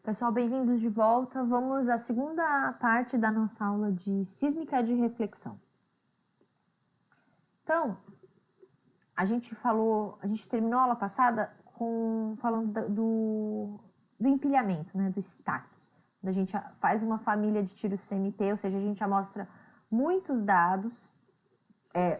Pessoal, bem-vindos de volta. Vamos à segunda parte da nossa aula de sísmica de reflexão. Então, a gente terminou a aula passada falando do empilhamento, né, do stack. A gente faz uma família de tiros CMP, ou seja, a gente amostra muitos dados,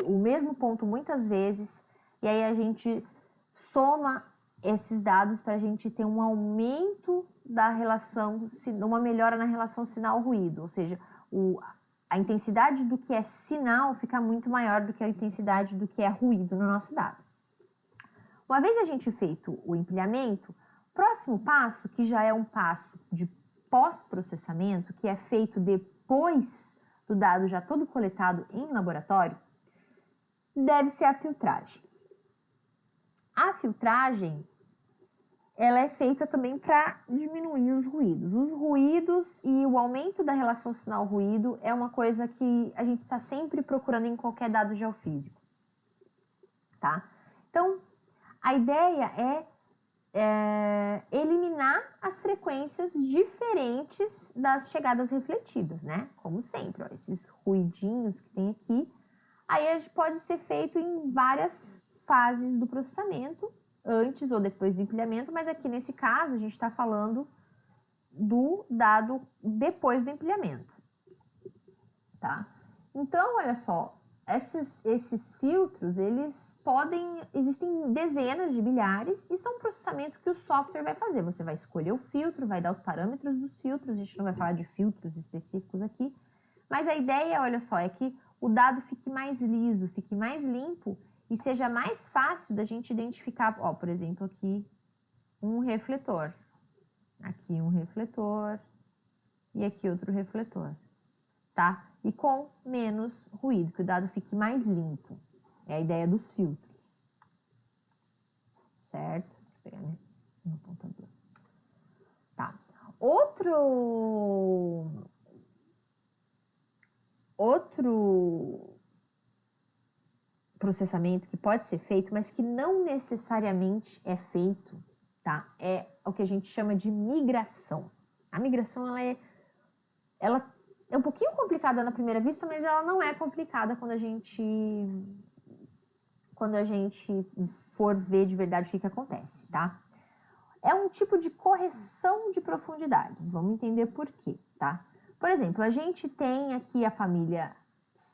o mesmo ponto muitas vezes, e aí a gente soma esses dados para a gente ter um aumento da relação, uma melhora na relação sinal-ruído, ou seja, a intensidade do que é sinal fica muito maior do que a intensidade do que é ruído no nosso dado. Uma vez a gente feito o empilhamento, próximo passo, que já é um passo de pós-processamento, que é feito depois do dado já todo coletado em laboratório, deve ser a filtragem. A filtragem, ela é feita também para diminuir os ruídos. Os ruídos e o aumento da relação sinal-ruído é uma coisa que a gente está sempre procurando em qualquer dado geofísico, tá? Então, a ideia é eliminar as frequências diferentes das chegadas refletidas, né? Como sempre, ó, esses ruidinhos que tem aqui, aí pode ser feito em várias fases do processamento, antes ou depois do empilhamento, mas aqui nesse caso a gente está falando do dado depois do empilhamento, tá? Então, olha só, esses filtros, existem dezenas de milhares e são um processamento que o software vai fazer. Você vai escolher o filtro, vai dar os parâmetros dos filtros, a gente não vai falar de filtros específicos aqui, mas a ideia, olha só, é que o dado fique mais liso, fique mais limpo e seja mais fácil da gente identificar, ó, por exemplo, aqui um refletor e aqui outro refletor, tá? E com menos ruído, que o dado fique mais limpo. É a ideia dos filtros, certo? Deixa eu pegar meu apontador. Tá. Outro processamento que pode ser feito, mas que não necessariamente é feito, tá? É o que a gente chama de migração. A migração, ela é um pouquinho complicada na primeira vista, mas ela não é complicada quando a gente for ver de verdade o que acontece, tá? É um tipo de correção de profundidades. Vamos entender por quê, tá? Por exemplo, a gente tem aqui a família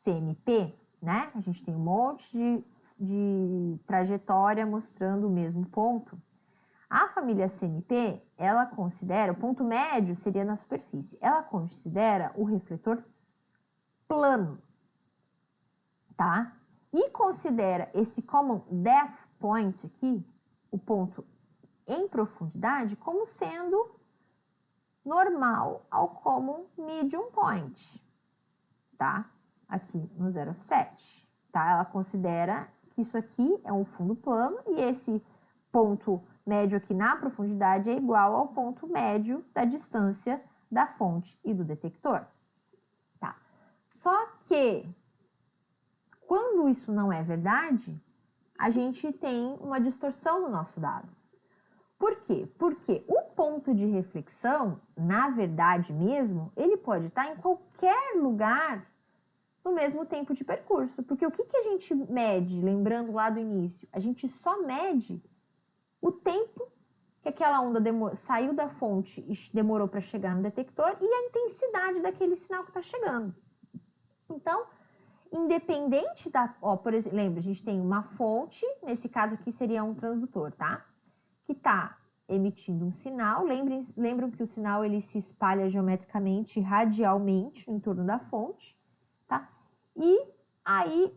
CMP, né? A gente tem um monte de trajetória mostrando o mesmo ponto. A família CMP, ela considera, o ponto médio seria na superfície, ela considera o refletor plano, tá? E considera esse Common Depth Point aqui, o ponto em profundidade, como sendo normal ao Common Medium Point, tá? Aqui no Zero Offset, tá? Ela considera que isso aqui é um fundo plano e esse ponto médio aqui na profundidade é igual ao ponto médio da distância da fonte e do detector, tá? Só que, quando isso não é verdade, a gente tem uma distorção no nosso dado. Por quê? Porque o ponto de reflexão, na verdade mesmo, ele pode estar em qualquer lugar no mesmo tempo de percurso. Porque o que a gente mede, lembrando lá do início? A gente só mede o tempo que aquela onda saiu da fonte e demorou para chegar no detector e a intensidade daquele sinal que está chegando. Então, independente da... Ó, por exemplo, lembra, a gente tem uma fonte, nesse caso aqui seria um transdutor, tá? Que está emitindo um sinal. Lembram que o sinal ele se espalha geometricamente, radialmente em torno da fonte, tá? E aí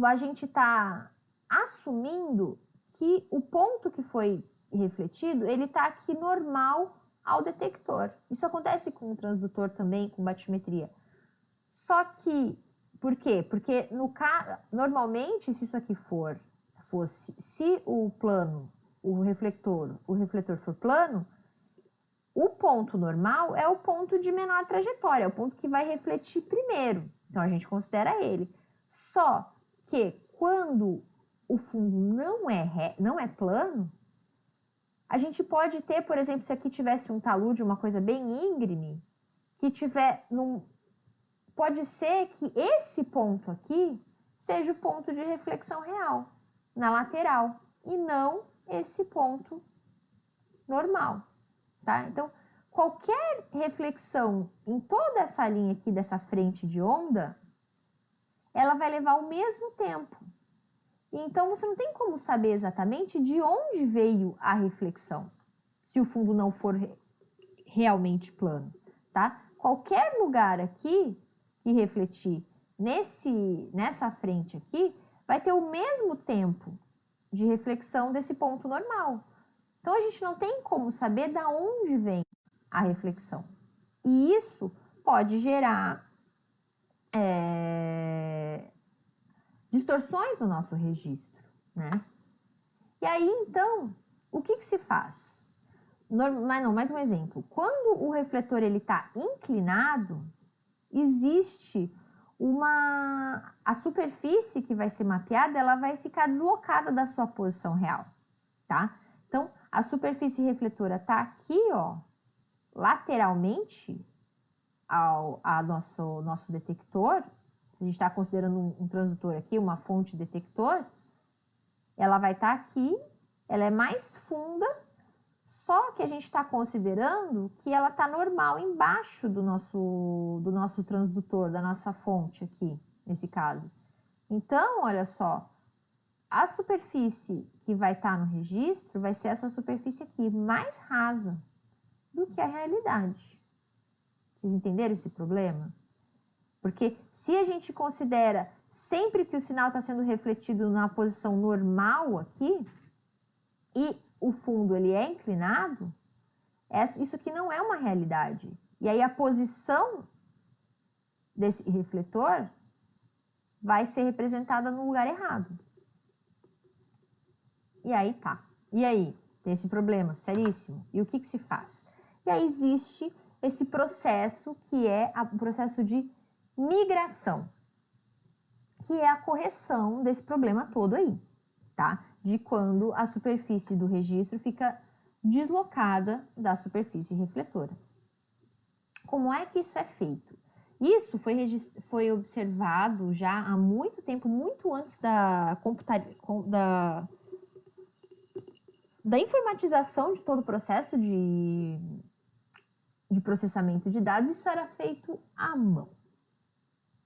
a gente está assumindo que o ponto que foi refletido, ele está aqui normal ao detector. Isso acontece com o transdutor também, com batimetria. Só que, por quê? Porque normalmente, se isso aqui se o refletor for plano, o ponto normal é o ponto de menor trajetória, é o ponto que vai refletir primeiro. Então, a gente considera ele. Só que quando o fundo não é plano, A gente pode ter, por exemplo, se aqui tivesse um talude, uma coisa bem íngreme, que tiver num... Pode ser que esse ponto aqui seja o ponto de reflexão real, na lateral, e não esse ponto normal, tá? Então, qualquer reflexão em toda essa linha aqui dessa frente de onda, ela vai levar o mesmo tempo. Então, você não tem como saber exatamente de onde veio a reflexão, se o fundo não for realmente plano, tá? Qualquer lugar aqui que refletir nessa frente aqui, vai ter o mesmo tempo de reflexão desse ponto normal. Então, a gente não tem como saber de onde vem a reflexão. E isso pode gerar distorções no nosso registro, né? E aí, então, o que se faz? Mais um exemplo. Quando o refletor está inclinado, existe a superfície que vai ser mapeada, ela vai ficar deslocada da sua posição real, tá? Então, a superfície refletora está aqui, ó, lateralmente ao nosso detector. A gente está considerando um transdutor aqui, uma fonte detector. Ela vai estar aqui, ela é mais funda, só que a gente está considerando que ela está normal embaixo do nosso transdutor, da nossa fonte aqui, nesse caso. Então, olha só, a superfície que vai estar no registro vai ser essa superfície aqui, mais rasa do que a realidade. Vocês entenderam esse problema? Porque se a gente considera sempre que o sinal está sendo refletido na posição normal aqui, e o fundo ele é inclinado, isso aqui não é uma realidade. E aí a posição desse refletor vai ser representada no lugar errado. E aí tá. E aí? Tem esse problema seríssimo. E o que se faz? E aí existe esse processo que é o processo de migração, que é a correção desse problema todo aí, tá? De quando a superfície do registro fica deslocada da superfície refletora. Como é que isso é feito? Isso foi observado já há muito tempo, muito antes da informatização de todo o processo de processamento de dados. Isso era feito à mão.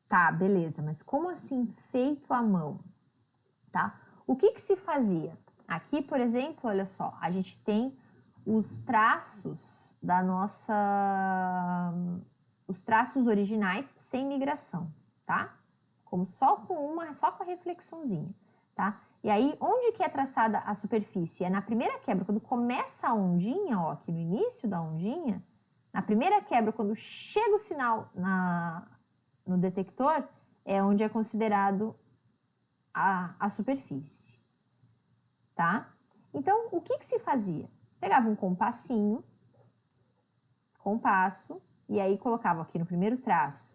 Tá, beleza, mas como assim feito à mão? Tá? O que se fazia? Aqui, por exemplo, olha só, a gente tem os traços os traços originais sem migração, tá? Como só com a reflexãozinha, tá? E aí, onde que é traçada a superfície? É na primeira quebra, quando começa a ondinha, ó, aqui no início da ondinha, na primeira quebra, quando chega o sinal no detector, é onde é considerado a superfície, tá? Então, o que se fazia? Pegava um compasso, e aí colocava aqui no primeiro traço,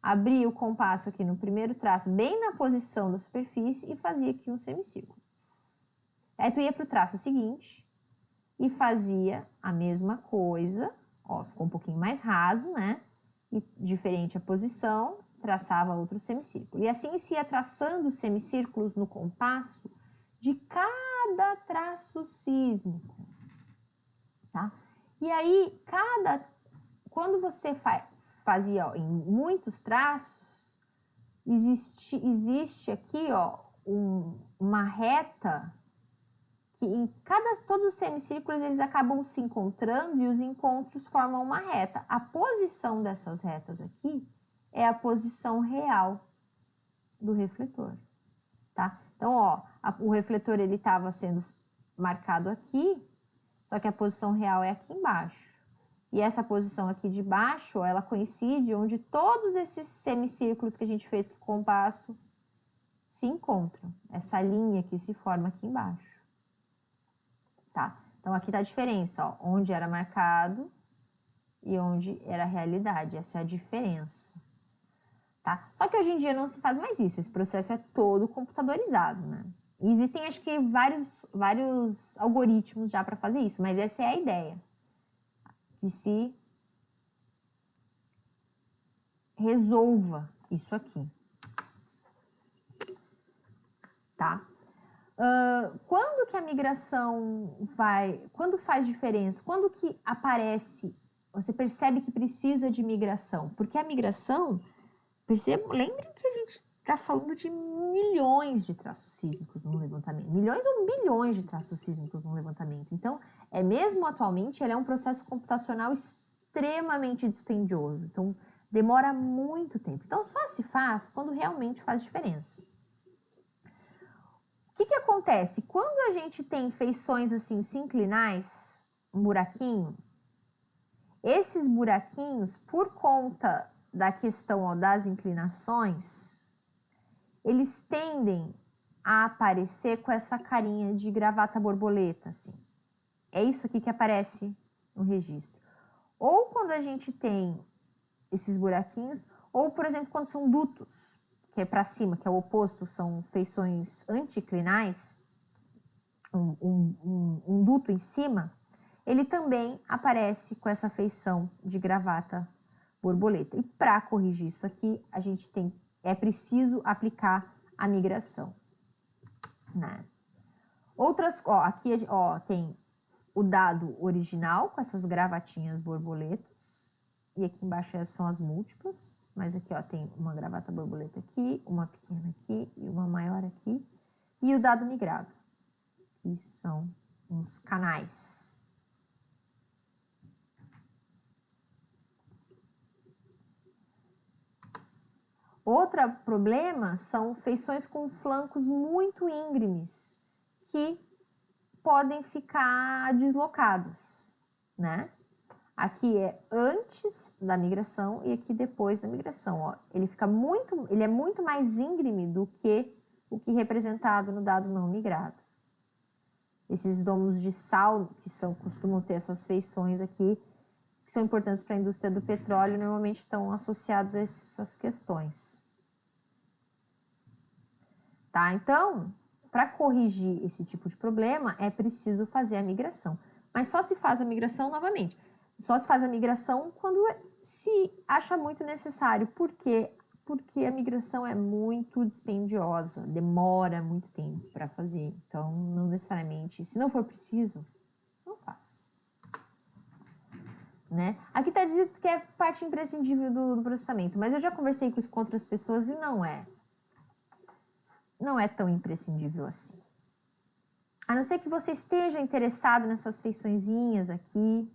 abria o compasso aqui no primeiro traço, bem na posição da superfície, e fazia aqui um semicírculo. Aí tu ia para o traço seguinte e fazia a mesma coisa, ó, ficou um pouquinho mais raso, né? E diferente a posição, traçava outro semicírculo. E assim se ia traçando semicírculos no compasso de cada traço sísmico, tá? E aí, quando você fazia, ó, em muitos traços, existe aqui, ó, uma reta que todos os semicírculos eles acabam se encontrando e os encontros formam uma reta. A posição dessas retas aqui é a posição real do refletor, tá? Então, ó, o refletor ele estava sendo marcado aqui, só que a posição real é aqui embaixo. E essa posição aqui de baixo, ela coincide onde todos esses semicírculos que a gente fez com o compasso se encontram. Essa linha que se forma aqui embaixo. Tá? Então, aqui tá a diferença, ó, onde era marcado e onde era a realidade. Essa é a diferença. Tá? Só que hoje em dia não se faz mais isso. Esse processo é todo computadorizado, né? E existem, acho que, vários algoritmos já para fazer isso, mas essa é a ideia. Que se resolva isso aqui. Tá? Quando que a migração quando faz diferença? Quando que aparece, você percebe que precisa de migração? Porque a migração, lembrem que a gente está falando de milhões de traços sísmicos no levantamento. Milhões ou bilhões de traços sísmicos no levantamento. Então, mesmo atualmente, ele é um processo computacional extremamente dispendioso. Então, demora muito tempo. Então, só se faz quando realmente faz diferença. O que acontece? Quando a gente tem feições assim sinclinais, um buraquinho, esses buraquinhos, por conta da questão das inclinações, eles tendem a aparecer com essa carinha de gravata borboleta, assim. É isso aqui que aparece no registro. Ou quando a gente tem esses buraquinhos, ou, por exemplo, quando são dutos, que é para cima, que é o oposto, são feições anticlinais, um duto em cima, ele também aparece com essa feição de gravata borboleta. E para corrigir isso aqui, é preciso aplicar a migração. Né? Aqui tem o dado original com essas gravatinhas borboletas, e aqui embaixo são as múltiplas. Mas aqui, tem uma gravata borboleta aqui, uma pequena aqui e uma maior aqui. E o dado migrado, que são uns canais. Outro problema são feições com flancos muito íngremes, que podem ficar deslocadas, né? Aqui é antes da migração e aqui depois da migração. Ele é muito mais íngreme do que o que é representado no dado não migrado. Esses domos de sal, costumam ter essas feições aqui, que são importantes para a indústria do petróleo, normalmente estão associados a essas questões. Tá? Então, para corrigir esse tipo de problema, é preciso fazer a migração. Mas só se faz a migração novamente. Só se faz a migração quando se acha muito necessário. Por quê? Porque a migração é muito dispendiosa, demora muito tempo para fazer. Então, não necessariamente, se não for preciso, não faz. Né? Aqui está dito que é parte imprescindível do processamento, mas eu já conversei com isso com outras pessoas e não é. Não é tão imprescindível assim. A não ser que você esteja interessado nessas feiçõezinhas aqui,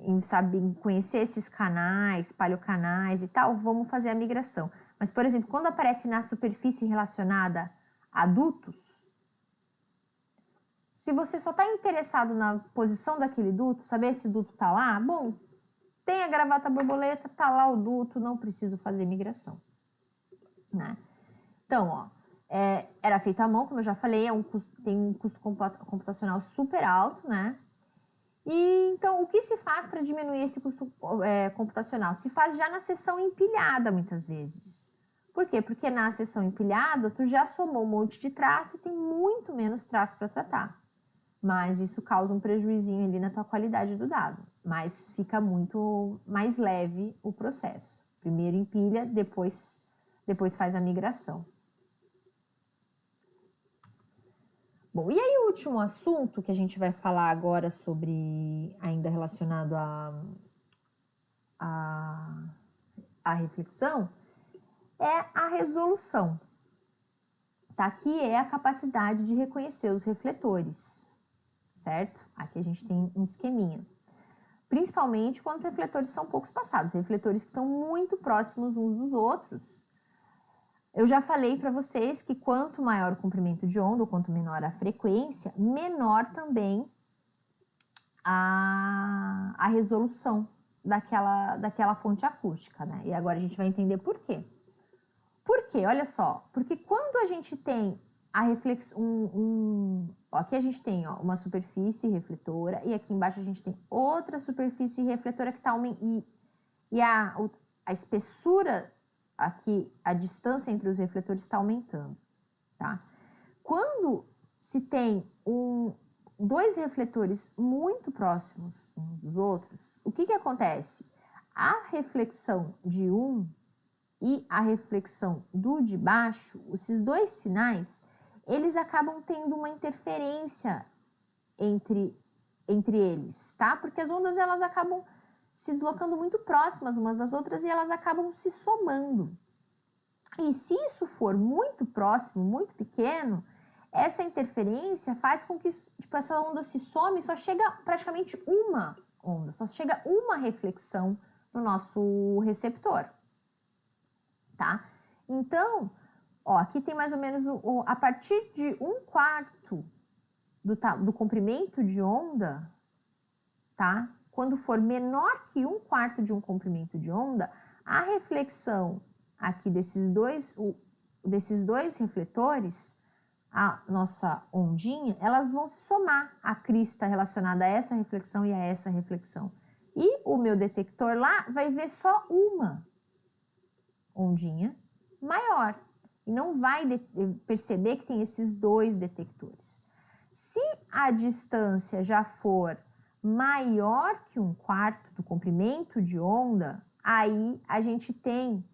em conhecer esses canais, paleocanais e tal, vamos fazer a migração. Mas, por exemplo, quando aparece na superfície relacionada a dutos, se você só está interessado na posição daquele duto, saber se o duto está lá, bom, tem a gravata borboleta, está lá o duto, não preciso fazer migração. Né? Então, era feito à mão, como eu já falei, tem um custo computacional super alto, né? E então, o que se faz para diminuir esse custo computacional? Se faz já na seção empilhada, muitas vezes. Por quê? Porque na seção empilhada, tu já somou um monte de traço e tem muito menos traço para tratar. Mas isso causa um prejuízinho ali na tua qualidade do dado. Mas fica muito mais leve o processo. Primeiro empilha, depois faz a migração. Bom, e aí o último assunto que a gente vai falar agora sobre, ainda relacionado à reflexão, é a resolução, tá? Que é a capacidade de reconhecer os refletores, certo? Aqui a gente tem um esqueminha. Principalmente quando os refletores são pouco espaçados, refletores que estão muito próximos uns dos outros. Eu já falei para vocês que quanto maior o comprimento de onda, ou quanto menor a frequência, menor também a resolução daquela fonte acústica, né? E agora a gente vai entender por quê. Por quê? Olha só, porque quando a gente tem a reflexão, aqui a gente tem uma superfície refletora e aqui embaixo a gente tem outra superfície refletora que está e a espessura aqui a distância entre os refletores está aumentando, tá? Quando se tem dois refletores muito próximos uns dos outros, o que acontece? A reflexão de um e a reflexão do de baixo, esses dois sinais, eles acabam tendo uma interferência entre eles, tá? Porque as ondas, elas acabam se deslocando muito próximas umas das outras e elas acabam se somando. E se isso for muito próximo, muito pequeno, essa interferência faz com que tipo, essa onda se some e só chega praticamente uma onda, só chega uma reflexão no nosso receptor, tá? Então, ó, aqui tem mais ou menos a partir de 1/4 do comprimento de onda, tá? Quando for menor que 1/4 de um comprimento de onda, a reflexão aqui desses dois refletores, a nossa ondinha, elas vão se somar à crista relacionada a essa reflexão e a essa reflexão. E o meu detector lá vai ver só uma ondinha maior e não vai perceber que tem esses dois detectores. Se a distância já for maior que 1/4 do comprimento de onda, aí a gente tem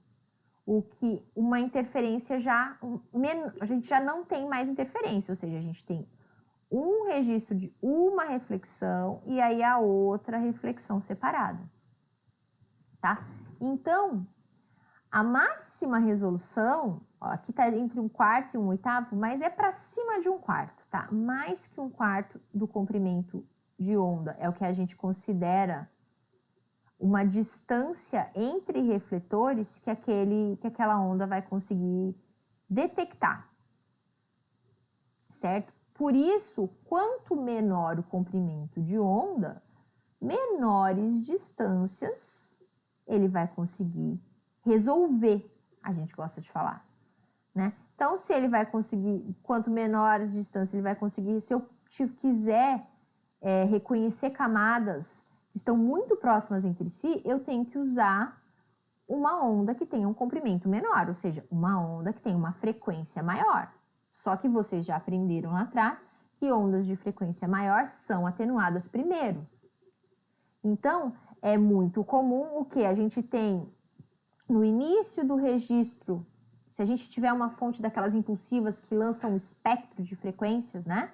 uma interferência a gente já não tem mais interferência, ou seja, a gente tem um registro de uma reflexão e aí a outra reflexão separada, tá? Então, a máxima resolução, ó, aqui está entre 1/4 e 1/8, mas é para cima de 1/4, tá? Mais que 1/4 do comprimento de onda é o que a gente considera uma distância entre refletores que aquela onda vai conseguir detectar, certo? Por isso, quanto menor o comprimento de onda, menores distâncias ele vai conseguir resolver, a gente gosta de falar, né? Então, se ele vai conseguir, quanto menor a distância ele vai conseguir, se eu quiser reconhecer camadas que estão muito próximas entre si, eu tenho que usar uma onda que tenha um comprimento menor, ou seja, uma onda que tenha uma frequência maior. Só que vocês já aprenderam lá atrás que ondas de frequência maior são atenuadas primeiro. Então, é muito comum o que a gente tem no início do registro, se a gente tiver uma fonte daquelas impulsivas que lançam um espectro de frequências, né?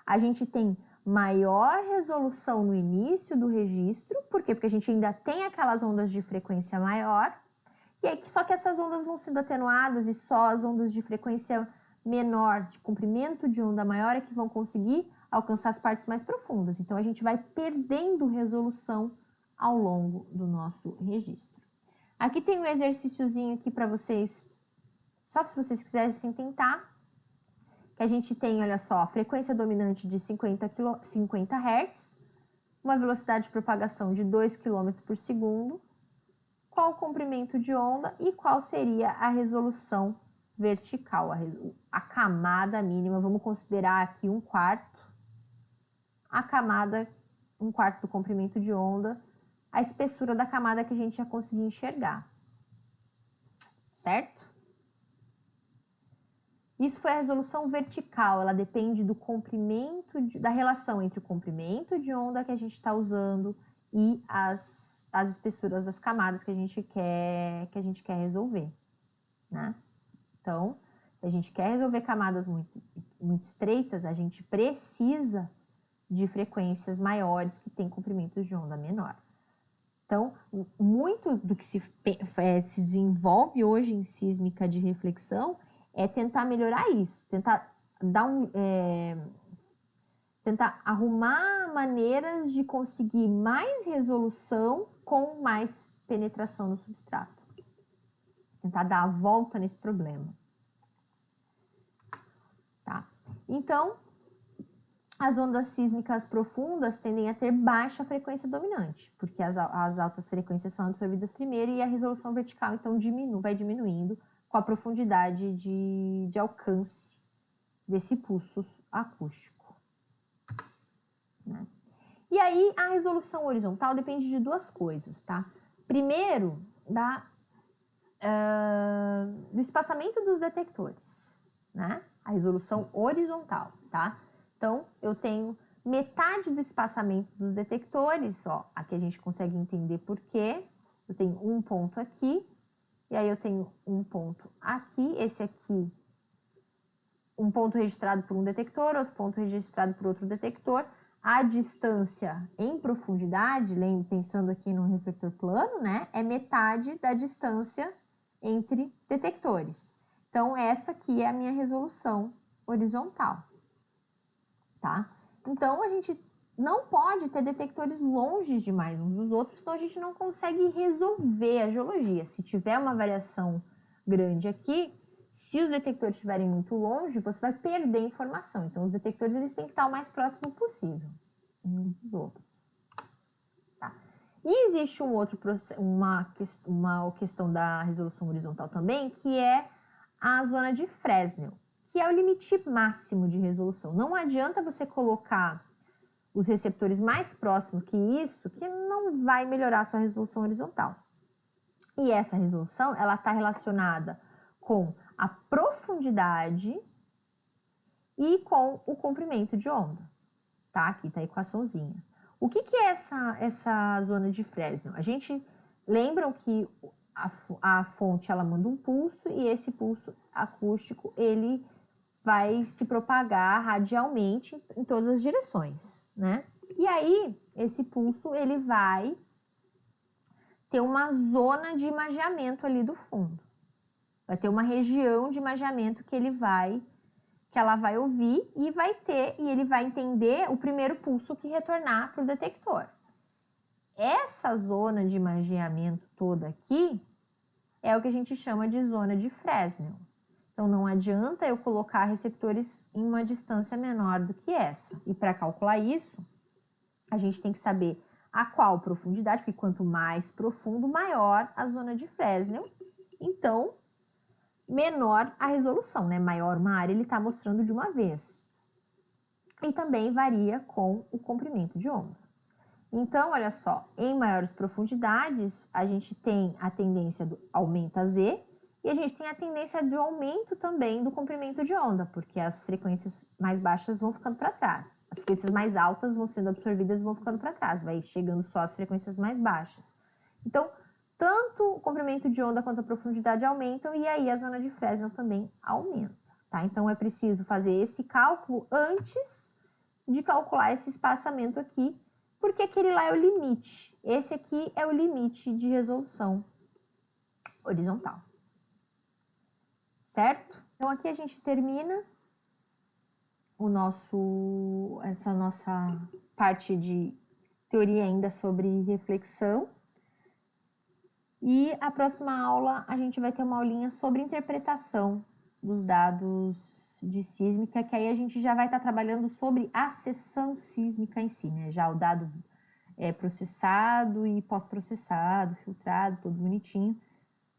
A gente tem maior resolução no início do registro, por quê? Porque a gente ainda tem aquelas ondas de frequência maior, e aí, só que essas ondas vão sendo atenuadas e só as ondas de frequência menor, de comprimento de onda maior, é que vão conseguir alcançar as partes mais profundas. Então, a gente vai perdendo resolução ao longo do nosso registro. Aqui tem um exercíciozinho aqui para vocês, só que se vocês quisessem tentar, que a gente tem, olha só, a frequência dominante de 50 Hz, uma velocidade de propagação de 2 km por segundo, qual o comprimento de onda e qual seria a resolução vertical, a camada mínima, vamos considerar aqui 1/4, a camada 1/4 do comprimento de onda, a espessura da camada que a gente já conseguiu enxergar, certo? Isso foi a resolução vertical, ela depende do comprimento, da relação entre o comprimento de onda que a gente está usando e as espessuras das camadas que a gente quer resolver, né? Então, se a gente quer resolver camadas muito, muito estreitas, a gente precisa de frequências maiores que têm comprimentos de onda menor. Então, muito do que se desenvolve hoje em sísmica de reflexão é tentar melhorar isso, tentar tentar arrumar maneiras de conseguir mais resolução com mais penetração no substrato. Tentar dar a volta nesse problema. Tá? Então, as ondas sísmicas profundas tendem a ter baixa frequência dominante, porque as altas frequências são absorvidas primeiro e a resolução vertical, então, vai diminuindo com a profundidade de alcance desse pulso acústico, né? E aí, a resolução horizontal depende de duas coisas, tá? Primeiro, da do espaçamento dos detectores, né? A resolução horizontal, tá? Então, eu tenho metade do espaçamento dos detectores, ó, aqui a gente consegue entender por quê. Eu tenho um ponto aqui, e aí eu tenho um ponto aqui, esse aqui, um ponto registrado por um detector, outro ponto registrado por outro detector. A distância em profundidade, pensando aqui no refletor plano, né, é metade da distância entre detectores. Então, essa aqui é a minha resolução horizontal, tá? Então, a gente não pode ter detectores longe demais uns dos outros, senão a gente não consegue resolver a geologia. Se tiver uma variação grande aqui, se os detectores estiverem muito longe, você vai perder informação. Então, os detectores eles têm que estar o mais próximo possível uns dos outros. Tá? E existe uma questão da resolução horizontal também, que é a zona de Fresnel, que é o limite máximo de resolução. Não adianta você colocar os receptores mais próximos que isso, que não vai melhorar a sua resolução horizontal. E essa resolução, ela está relacionada com a profundidade e com o comprimento de onda. Tá? Aqui está a equaçãozinha. O que é essa zona de Fresnel? A gente lembram que a fonte ela manda um pulso e esse pulso acústico ele vai se propagar radialmente em todas as direções, né? E aí esse pulso ele vai ter uma zona de imageamento ali do fundo. Vai ter uma região de imageamento que ela vai ouvir e ele vai entender o primeiro pulso que retornar para o detector. Essa zona de imageamento toda aqui é o que a gente chama de zona de Fresnel. Então, não adianta eu colocar receptores em uma distância menor do que essa. E para calcular isso, a gente tem que saber a qual profundidade, porque quanto mais profundo, maior a zona de Fresnel. Então, menor a resolução, né? Maior uma área, ele está mostrando de uma vez. E também varia com o comprimento de onda. Então, olha só, em maiores profundidades, a gente tem a tendência do aumento a Z e a gente tem a tendência do aumento também do comprimento de onda, porque as frequências mais baixas vão ficando para trás. As frequências mais altas vão sendo absorvidas e vão ficando para trás, vai chegando só as frequências mais baixas. Então, tanto o comprimento de onda quanto a profundidade aumentam e aí a zona de Fresnel também aumenta, tá? Então, é preciso fazer esse cálculo antes de calcular esse espaçamento aqui, porque aquele lá é o limite. Esse aqui é o limite de resolução horizontal. Certo? Então, aqui a gente termina essa nossa parte de teoria ainda sobre reflexão. E a próxima aula a gente vai ter uma aulinha sobre interpretação dos dados de sísmica, que aí a gente já vai estar trabalhando sobre a seção sísmica em si, né? Já o dado processado e pós-processado, filtrado, tudo bonitinho.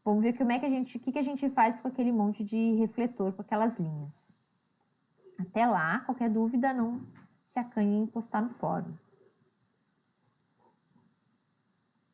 Vamos ver como é que o que a gente faz com aquele monte de refletor, com aquelas linhas. Até lá, qualquer dúvida, não se acanhe em postar no fórum.